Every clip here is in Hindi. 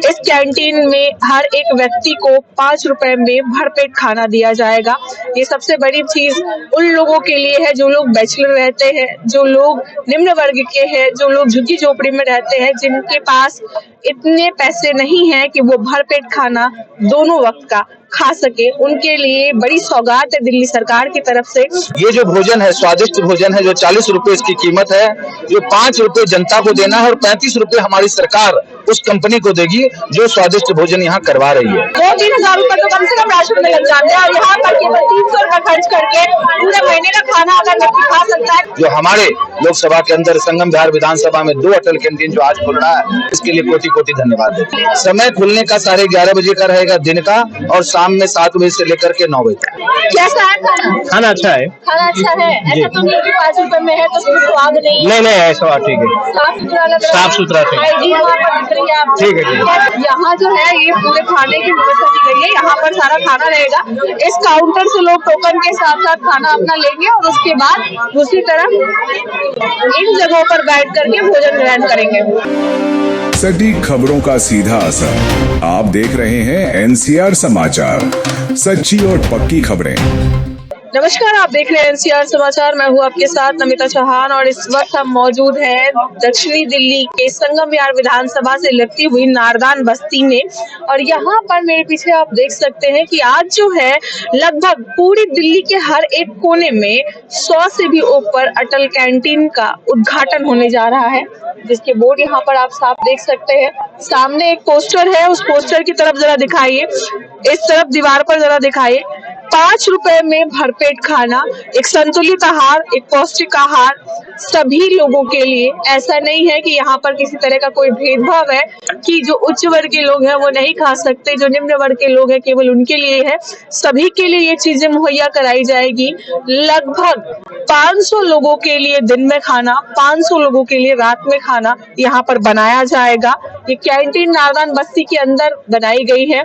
इस कैंटीन में हर एक व्यक्ति को 5 रुपए में भरपेट खाना दिया जाएगा। ये सबसे बड़ी चीज उन लोगों के लिए है जो लोग बैचलर रहते हैं, जो लोग निम्न वर्ग के हैं, जो लोग झुग्गी झोपड़ी में रहते हैं, जिनके पास इतने पैसे नहीं हैं कि वो भरपेट खाना दोनों वक्त का खा सके। उनके लिए बड़ी सौगात है दिल्ली सरकार की तरफ से। ये जो भोजन है, स्वादिष्ट भोजन है, जो 40 रुपए इसकी कीमत है, जो 5 रुपए जनता को देना है और 35 रुपए हमारी सरकार उस कंपनी को देगी जो स्वादिष्ट भोजन यहाँ करवा रही है। 2-3 हजार रुपए तो कम से कम राशन में लग जाते हैं और यहाँ पर केवल 300 रुपए खर्च करके पूरे महीने का खाना अगर व्यक्ति खा सकता है। जो हमारे लोकसभा के अंदर संगम बिहार विधानसभा में 2 अटल कैंटीन जो आज खुल रहा है, इसके लिए कोटि कोटि धन्यवाद देते हैं। समय खुलने का 11:30 बजे का रहेगा दिन का और शाम में 7 बजे से लेकर के 9 बजे तक। कैसा है खाना? खाना अच्छा है। खाना अच्छा है, ऐसा तो नहीं कि 5 रुपए में है तो उसमें स्वाद नहीं। नहीं ऐसा ठीक है, साफ सुथरा लग रहा है, साफ सुथरा ठीक है। यहाँ जो है ये पूरे खाने की व्यवस्था की गई है। यहाँ पर सारा खाना रहेगा। इस काउंटर से लोग टोकन के साथ साथ खाना अपना लेंगे और उसके बाद दूसरी तरफ इन जगहों पर बैठ करके भोजन ग्रहण करेंगे। सटीक खबरों का सीधा असर। आप देख रहे हैं NCR समाचार, सच्ची और पक्की खबरें। नमस्कार, आप देख रहे हैं NCR समाचार। मैं हूँ आपके साथ नमिता चौहान और इस वक्त हम मौजूद हैं दक्षिणी दिल्ली के संगम विहार विधानसभा से लगती हुई नारदान बस्ती में। और यहाँ पर मेरे पीछे आप देख सकते हैं कि आज जो है लगभग पूरी दिल्ली के हर एक कोने में 100 से भी ऊपर अटल कैंटीन का उद्घाटन होने जा रहा है, जिसके बोर्ड यहाँ पर आप साफ देख सकते हैं। सामने एक पोस्टर है, उस पोस्टर की तरफ जरा दिखाइए, इस तरफ दीवार पर जरा दिखाइए। 5 रुपए में भरपेट खाना, एक संतुलित आहार, एक पौष्टिक आहार सभी लोगों के लिए। ऐसा नहीं है कि यहाँ पर किसी तरह का कोई भेदभाव है कि जो उच्च वर्ग के लोग हैं वो नहीं खा सकते, जो निम्न वर्ग के लोग हैं केवल उनके लिए है। सभी के लिए ये चीजें मुहैया कराई जाएगी। लगभग 500 लोगों के लिए दिन में खाना, 500 लोगों के लिए रात में खाना यहाँ पर बनाया जाएगा। ये कैंटीन नारदान बस्ती के अंदर बनाई गई है।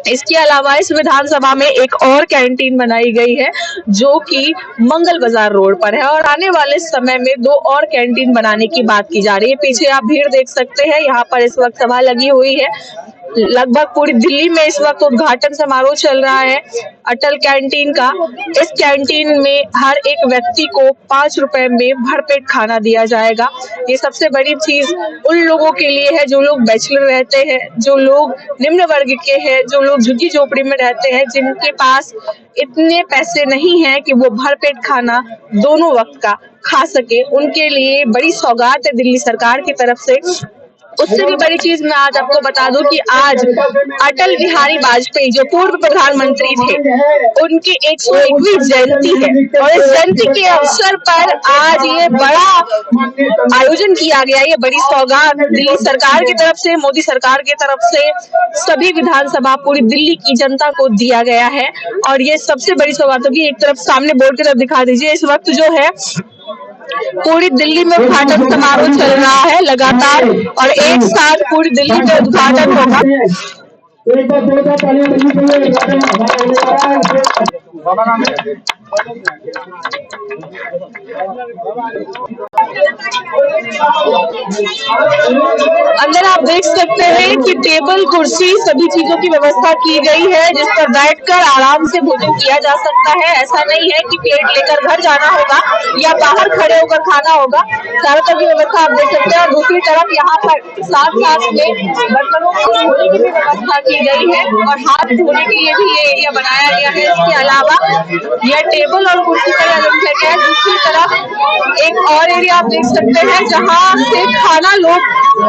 इसके अलावा इस विधानसभा में एक और कैंटीन बनाई गई है जो कि मंगल बाजार रोड पर है और आने वाले समय में 2 और कैंटीन बनाने की बात की जा रही है। पीछे आप भीड़ देख सकते हैं, यहाँ पर इस वक्त सभा लगी हुई है। लगभग पूरी दिल्ली में इस वक्त उद्घाटन समारोह चल रहा है अटल कैंटीन का। इस कैंटीन में हर एक व्यक्ति को 5 रुपए में भरपेट खाना दिया जाएगा। ये सबसे बड़ी चीज उन लोगों के लिए है जो लोग बैचलर रहते हैं, जो लोग निम्न वर्ग के हैं, जो लोग झुग्गी झोपड़ी में रहते हैं, जिनके पास इतने पैसे नहीं हैं कि वो भरपेट खाना दोनों वक्त का खा सके। उनके लिए बड़ी सौगात है दिल्ली सरकार की तरफ से। उससे भी बड़ी चीज मैं आज आपको बता दूं कि आज अटल बिहारी वाजपेयी जो पूर्व प्रधानमंत्री थे, उनकी 101वीं जयंती है और इस जयंती के अवसर पर आज ये बड़ा आयोजन किया गया। ये बड़ी सौगात दिल्ली सरकार की तरफ से, मोदी सरकार की तरफ से सभी विधानसभा पूरी दिल्ली की जनता को दिया गया है। और ये सबसे बड़ी सौगात होगी। एक तरफ सामने बोर्ड की तरफ दिखा दीजिए। इस वक्त जो है पूरी दिल्ली में उद्घाटन समारोह चल रहा है लगातार और एक साथ पूरी दिल्ली में उद्घाटन होगा। अंदर आप देख सकते हैं कि टेबल, कुर्सी, सभी चीजों की व्यवस्था की गई है जिस पर बैठकर आराम से भोजन किया जा सकता है। ऐसा नहीं है कि प्लेट लेकर घर जाना होगा या बाहर खड़े होकर खाना होगा। चारों तरफ की व्यवस्था आप देख सकते हैं और दूसरी तरफ यहाँ पर साथ साथ में बर्तनों को धोने की भी व्यवस्था की गई है और हाथ धोने के लिए भी ये एरिया बनाया गया है। इसके अलावा यह टेबल और कुर्सी का अलग है। दूसरी तरफ एक और एरिया आप देख सकते हैं जहाँ से खाना लोग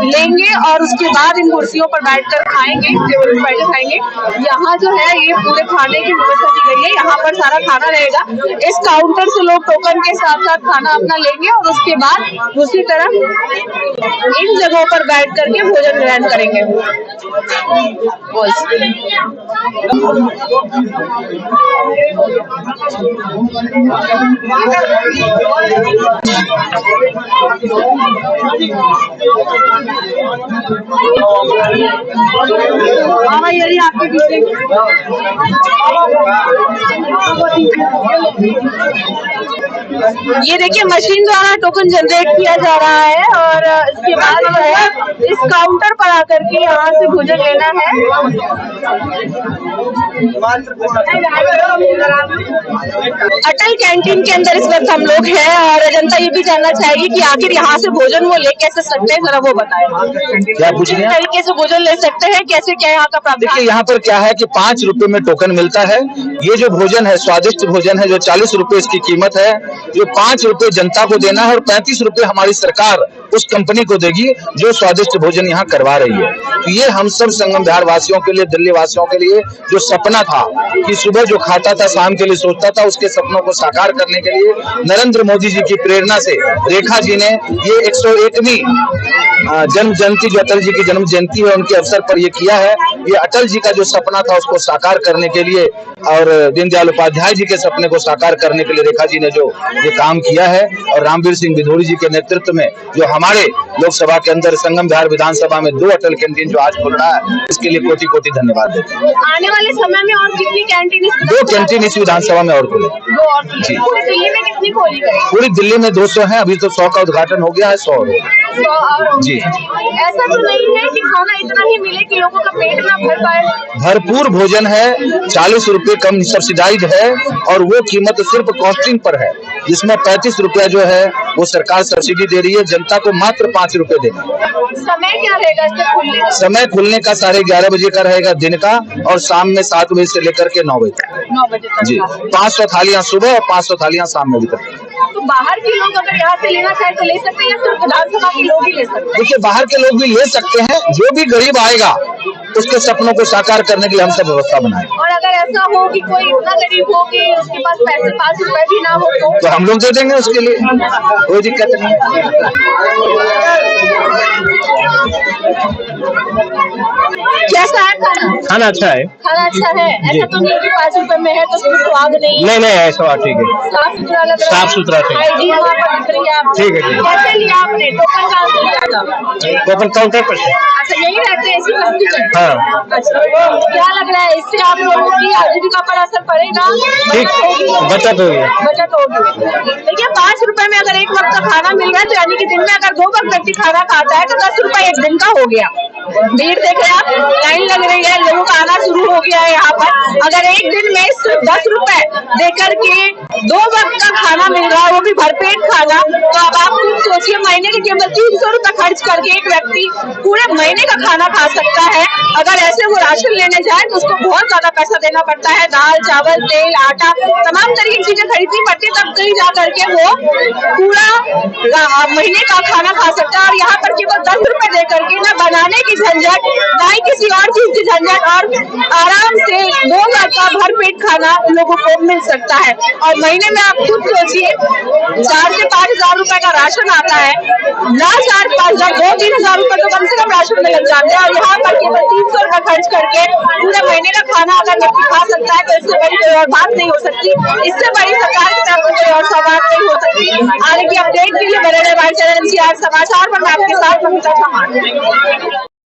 लेंगे और उसके बाद इन कुर्सियों पर बैठकर खाएंगे, टेबल पर बैठकर खाएंगे। यहाँ जो है ये पूरे खाने की व्यवस्था की गई है। यहाँ पर सारा खाना रहेगा। इस काउंटर से लोग टोकन के साथ साथ खाना अपना लेंगे और उसके बाद दूसरी तरफ इन जगहों पर बैठ करके भोजन ग्रहण करेंगे। ये देखिए मशीन द्वारा टोकन जनरेट किया जा रहा है और इसके बाद जो है इस काउंटर पर आकर के यहाँ से भोजन लेना है। अटल कैंटीन के अंदर इस वक्त हम लोग हैं और जनता ये भी जानना चाहेगी कि आखिर यहाँ से भोजन वो ले कैसे सकते हैं, जरा वो बताएं। क्या पूछ रहे हैं? तरीके से भोजन ले सकते हैं, कैसे क्या यहाँ का प्रावधान? देखिए यहाँ पर क्या है कि 5 रुपए में टोकन मिलता है। ये जो भोजन है स्वादिष्ट भोजन है, जो 40 रुपए इसकी कीमत है, जो 5 रुपए जनता को देना है और 35 रुपए हमारी सरकार उस कंपनी को देगी जो स्वादिष्ट भोजन यहाँ करवा रही है। तो ये हम सब संगम बिहार वासियों के लिए, दिल्ली वासियों के लिए जो सपना था कि सुबह जो खाता था शाम के लिए सोचता था, उसके सपनों को साकार करने के लिए नरेंद्र मोदी जी की प्रेरणा से रेखा जी ने ये 101वीं जन्म जयंती, जो अटल जी की जन्म जयंती है उनके अवसर पर ये किया है। ये अटल जी का जो सपना था उसको साकार करने के लिए और दीनदयाल उपाध्याय जी के सपने को साकार करने के लिए रेखा जी ने जो ये काम किया है, और रामवीर सिंह बिधोरी जी के नेतृत्व में जो हमारे लोकसभा के अंदर संगम बिहार विधानसभा में 2 अटल कैंटीन जो आज खुल रहा है, इसके लिए कोटि कोटि धन्यवाद देते हैं। आने वाले समय में और कितनी कैंटीन? 2 कैंटीन इस विधानसभा में और खुले। जी। पूरी दिल्ली में कितनी खोली गई? पूरी दिल्ली में 200 है, अभी तो 100 का उद्घाटन हो गया है, 100 जी। ऐसा तो नहीं है कि खाना इतना ही मिले कि लोगों का पेट ना भर पाए? भरपूर भोजन है, 40 रुपए कम सब्सिडाइज है और वो कीमत सिर्फ कॉस्टिंग पर है, जिसमें 35 रुपया जो है वो सरकार सब्सिडी दे रही है, जनता को मात्र 5 रुपए देना। समय क्या रहेगा इसके खुलने का? समय खुलने का 11:30 बजे का रहेगा दिन का, और शाम में 7 बजे से लेकर के 9 बजे तक। 9 बजे तक जी। 500 थालियां सुबह और 500 थालियां शाम में वितरण। तो बाहर के लोग अगर यहाँ से लेना चाहे तो ले सकते हैं या सिर्फ विधानसभा के लोग ही ले सकते हैं? देखिए बाहर के लोग भी ले सकते हैं, जो भी गरीब आएगा उसके सपनों को साकार करने के लिए हम सब व्यवस्था बनाए। और अगर ऐसा हो कि कोई इतना गरीब हो कि उसके पास पैसे 5 रुपए भी ना हो तो हम लोग दे देंगे, उसके लिए कोई दिक्कत नहीं है। कैसा है खाना? खाना अच्छा है। खाना अच्छा है, ऐसा तो नहीं कि 5 रुपए में है तो उसमें स्वाद नहीं है? नहीं ऐसा ठीक है, साफ सुथरा लग रहा है, साफ सुथरा ठीक है। हाइजीन वहाँ पर दिख रही है आपको। ठीक है। कैसे लिया आपने? टोकन कहाँ से लिया था? टोकन काउंटर पर से। अच्छा यही रहते हैं इसी बस्ती में? हाँ। अच्छा क्या लग रहा है, इससे आप लोगों की आजीविका पर असर पड़ेगा? ठीक, बचत होगी। बचत होगी। देखिए 5 रुपए में अगर एक वक्त का खाना मिल रहा है तो यानी कि दिन में अगर 2 वक्त व्यक्ति खाना खाता है तो 10 रुपए एक दिन का हो गया। भीड़ देख रहे हैं आप, लाइन लग रही है, लोगों का आना शुरू हो गया है यहाँ पर। अगर एक दिन में सिर्फ 10 रुपए देकर के 2 वक्त का खाना मिल रहा है, वो भी भरपेट खाना, तो अब आप खुद सोचिए महीने के केवल 300 रुपए खर्च करके एक व्यक्ति पूरे महीने का खाना खा सकता है। अगर ऐसे वो राशन लेने जाए तो उसको बहुत ज्यादा पैसा देना पड़ता है, दाल चावल तेल आटा तमाम तरह की चीजें खरीदनी पड़ती है, तब कहीं जा करके वो पूरा महीने का खाना खा सकता है। और यहाँ पर केवल 10 रुपए दे करके ना बनाने की झंझट, ना ही किसी और चीज की झंझट, और आराम से 2 वक्त का भरपेट खाना लोगों को मिल सकता है। और महीने में आप खुद सोचिए 4 से 5 हजार रुपए का राशन आता है ना, 4-5 हजार 2-3 हजार रुपए तो कम से कम राशन में लग जाते हैं, और यहाँ पर केवल 300 रुपए खर्च करके पूरे महीने का खाना अगर व्यक्ति खा सकता है तो इससे बड़ी कोई और बात नहीं हो सकती, इससे बड़ी सरकार की तरफ से कोई और सवाल नहीं हो सकती। आगे की अपडेट के लिए बने रहे हमारे चैनल NCR समाचार पर। मैं आपके साथ नमिता चौहान।